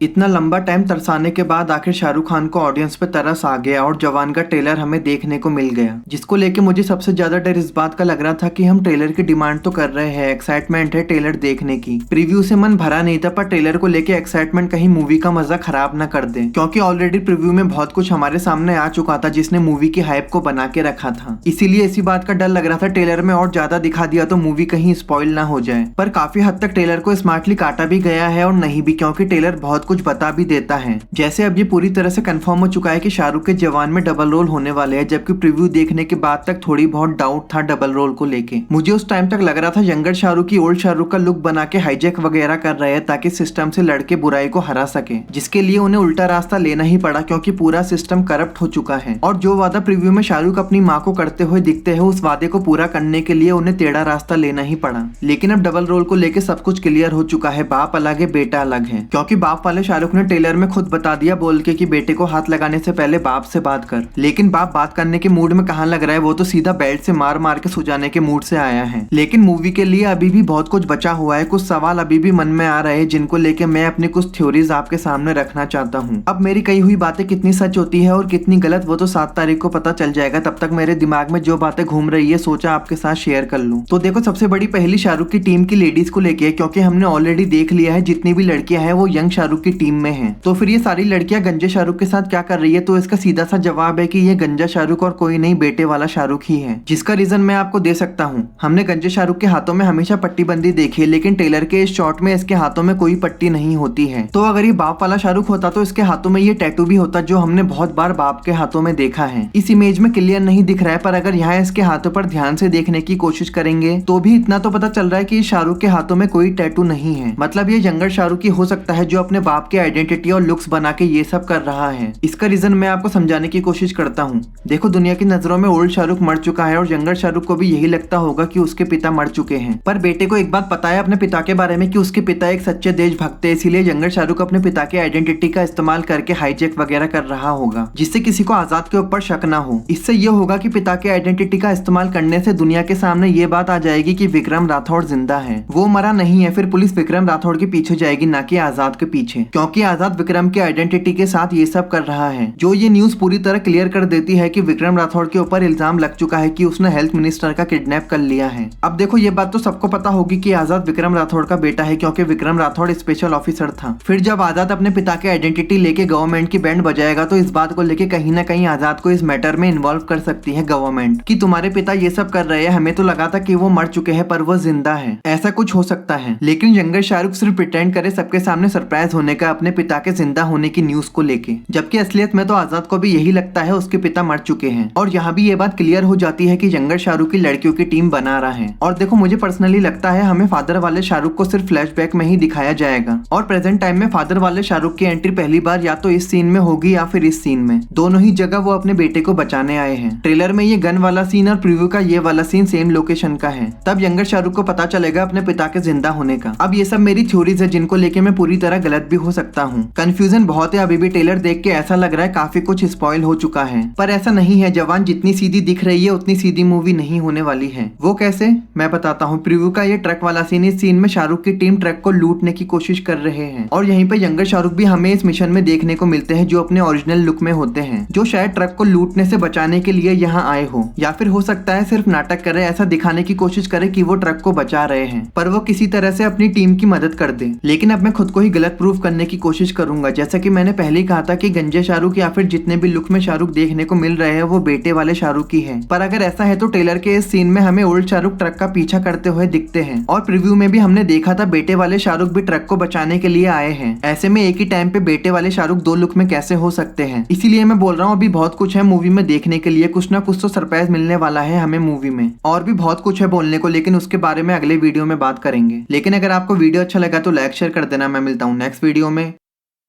इतना लंबा टाइम तरसाने के बाद आखिर शाहरुख खान को ऑडियंस पे तरस आ गया और जवान का ट्रेलर हमें देखने को मिल गया, जिसको लेके मुझे सबसे ज्यादा डर इस बात का लग रहा था कि हम ट्रेलर की डिमांड तो कर रहे हैं, एक्साइटमेंट है ट्रेलर देखने की, प्रीव्यू से मन भरा नहीं था, पर ट्रेलर को लेके एक्साइटमेंट कहीं मूवी का मजा खराब ना कर दे, क्योंकि ऑलरेडी प्रीव्यू में बहुत कुछ हमारे सामने आ चुका था जिसने मूवी की हाइप को बना के रखा था। इसीलिए इसी बात का डर लग रहा था ट्रेलर में और ज्यादा दिखा दिया तो मूवी कहीं स्पॉइल ना हो जाए। पर काफी हद तक ट्रेलर को स्मार्टली काटा भी गया है और नहीं भी, क्योंकि ट्रेलर बहुत कुछ बता भी देता है। जैसे अब ये पूरी तरह से कंफर्म हो चुका है कि शाहरुख के जवान में डबल रोल होने वाले हैं, जबकि प्रीव्यू देखने के बाद तक थोड़ी बहुत डाउट था डबल रोल को लेके। मुझे उस टाइम तक लग रहा था यंगर शाहरुख की ओल्ड शाहरुख का लुक बना के हाईजैक वगैरह कर रहे हैं ताकि सिस्टम से लड़के बुराई को हरा सके, जिसके लिए उन्हें उल्टा रास्ता लेना ही पड़ा क्योंकि पूरा सिस्टम करप्ट हो चुका है। और जो वादा प्रीव्यू में शाहरुख अपनी माँ को करते हुए दिखते हैं, उस वादे को पूरा करने के लिए उन्हें टेढ़ा रास्ता लेना ही पड़ा। लेकिन अब डबल रोल को लेके सब कुछ क्लियर हो चुका है, बाप अलग है बेटा अलग है, क्योंकि बाप वाले शाहरुख ने ट्रेलर में खुद बता दिया बोल के कि बेटे को हाथ लगाने से पहले बाप से बात कर। लेकिन बाप बात करने के मूड में कहाँ लग रहा है, वो तो सीधा बेल्ट से मार मार के सुझाने के मूड से आया है। लेकिन मूवी के लिए अभी भी बहुत कुछ बचा हुआ है, कुछ सवाल अभी भी मन में आ रहे हैं जिनको लेके मैं अपनी कुछ थ्योरीज आपके सामने रखना चाहता हूँ। अब मेरी कही हुई बातें कितनी सच होती है और कितनी गलत वो तो 7 तारीख को पता चल जाएगा। तब तक मेरे दिमाग में जो बातें घूम रही है सोचा आपके साथ शेयर कर लूं। तो देखो, सबसे बड़ी पहली शाहरुख की टीम की लेडीज को लेके है, क्योंकि हमने ऑलरेडी देख लिया है जितनी भी लड़कियां हैं वो यंग शाहरुख की टीम में हैं। तो फिर ये सारी लड़कियां गंजे शाहरुख के साथ क्या कर रही है? तो इसका सीधा सा जवाब है कि ये गंजा शाहरुख और कोई नहीं बेटे वाला शाहरुख ही है, जिसका रीजन मैं आपको दे सकता हूँ। हमने गंजे शाहरुख के हाथों में हमेशा पट्टी बंदी देखी है, लेकिन ट्रेलर के इस शॉट में इसके हाथों में कोई पट्टी नहीं होती है। तो अगर ये बाप वाला शाहरुख होता तो इसके हाथों में ये टैटू भी होता, जो हमने बहुत बार बाप के हाथों में देखा है। इस इमेज में क्लियर नहीं दिख रहा है, पर अगर यहाँ इसके हाथों पर ध्यान से देखने की कोशिश करेंगे तो भी इतना तो पता चल रहा है कि शाहरुख के हाथों में कोई टैटू नहीं है। मतलब ये यंगर शाहरुख ही हो सकता है जो अपने बाप के आइडेंटिटी और लुक्स बना के ये सब कर रहा है। इसका रीजन मैं आपको समझाने की कोशिश करता हूँ। देखो, दुनिया की नजरों में ओल्ड शाहरुख मर चुका है और यंगर शाहरुख को भी यही लगता होगा कि उसके पिता मर चुके हैं, पर बेटे को एक बात पता है अपने पिता के बारे में कि उसके पिता एक सच्चे देशभक्त है। इसीलिए यंगर शाहरुख अपने पिता के आइडेंटिटी का इस्तेमाल करके हाईजैक वगैरह कर रहा होगा, जिससे किसी को आजाद के ऊपर शक ना हो। इससे ये होगा कि पिता के आइडेंटिटी का इस्तेमाल करने से दुनिया के सामने ये बात आ जाएगी कि विक्रम राठौड़ जिंदा है, वो मरा नहीं है। फिर पुलिस विक्रम राठौड़ के पीछे जाएगी, ना कि आजाद के पीछे, क्योंकि आजाद विक्रम के आइडेंटिटी के साथ ये सब कर रहा है। जो ये न्यूज पूरी तरह क्लियर कर देती है कि विक्रम राठौड़ के ऊपर इल्जाम लग चुका है कि उसने हेल्थ मिनिस्टर का किडनैप कर लिया है। अब देखो, ये बात तो सबको पता होगी कि आजाद विक्रम राठौड़ का बेटा है, क्योंकि विक्रम राठौड़ स्पेशल ऑफिसर था। फिर जब आजाद अपने पिता के आइडेंटिटी लेके गवर्नमेंट की बैंड बजाएगा तो इस बात को लेके कहीं ना कहीं आजाद को इस मैटर में इन्वॉल्व कर सकती है गवर्नमेंट कि तुम्हारे पिता ये सब कर रहे हैं, हमें तो लगा था कि वो मर चुके हैं पर वो जिंदा है। ऐसा कुछ हो सकता है। लेकिन यंगर शाहरुख सिर्फ प्रिटेंड करे सबके सामने सरप्राइज होने का अपने पिता के जिंदा होने की न्यूज को लेके, जबकि असलियत में तो आजाद को भी यही लगता है उसके पिता मर चुके हैं। और यहाँ भी ये बात क्लियर हो जाती है कि यंगर शाहरुख की लड़कियों की टीम बना रहा है। और देखो, मुझे पर्सनली लगता है हमें फादर वाले शाहरुख को सिर्फ फ्लैशबैक में ही दिखाया जाएगा और प्रेजेंट टाइम में फादर वाले शाहरुख की एंट्री पहली बार या तो इस सीन में होगी या फिर इस सीन में। दोनों ही जगह वो अपने बेटे को बचाने आए हैं। ट्रेलर में ये गन वाला सीन और प्रीव्यू का ये वाला सीन सेम लोकेशन का है। तब यंगर शाहरुख को पता चलेगा अपने पिता के जिंदा होने का। अब ये सब मेरी थ्योरीज है जिनको लेके मैं पूरी तरह गलत भी हो सकता हूँ। कंफ्यूजन बहुत है अभी भी। ट्रेलर देख के ऐसा लग रहा है काफी कुछ स्पॉइल हो चुका है, पर ऐसा नहीं है। जवान जितनी सीधी दिख रही है उतनी सीधी मूवी नहीं होने वाली है। वो कैसे, मैं बताता हूँ। प्रीव्यू का ये ट्रक वाला सीन, इस सीन में शाहरुख की टीम ट्रक को लूटने की कोशिश कर रहे हैं और यहीं पे यंगर शाहरुख भी हमें इस मिशन में देखने को मिलते हैं, जो अपने ओरिजिनल लुक में होते हैं, जो शायद ट्रक को लूटने से बचाने के लिए यहाँ आए हो, या फिर हो सकता है सिर्फ नाटक करे, ऐसा दिखाने की कोशिश करे कि वो ट्रक को बचा रहे हैं, पर वो किसी तरह से अपनी टीम की मदद कर दे। लेकिन अब मैं खुद को ही गलत प्रूफ करने की कोशिश करूंगा। जैसा कि मैंने पहले ही कहा था कि गंजे शाहरुख या फिर जितने भी लुक में शाहरुख देखने को मिल रहे हैं वो बेटे वाले शाहरुख ही है। पर अगर ऐसा है तो ट्रेलर के इस सीन में हमें ओल्ड शाहरुख ट्रक का पीछा करते हुए दिखते हैं और प्रीव्यू में भी हमने देखा था बेटे वाले शाहरुख भी ट्रक को बचाने के लिए आए हैं। ऐसे में एक ही टाइम पे बेटे वाले शाहरुख दो लुक में कैसे हो सकते हैं? इसीलिए मैं बोल रहा हूँ अभी बहुत कुछ है मूवी में देखने के लिए, कुछ ना कुछ तो सरप्राइज मिलने वाला है हमें मूवी में। और भी बहुत कुछ है बोलने को, लेकिन उसके बारे में अगले वीडियो में बात करेंगे। लेकिन अगर आपको वीडियो अच्छा लगा तो लाइक शेयर कर देना। मैं मिलता हूँ नेक्स्ट वीडियो में।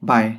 बाय।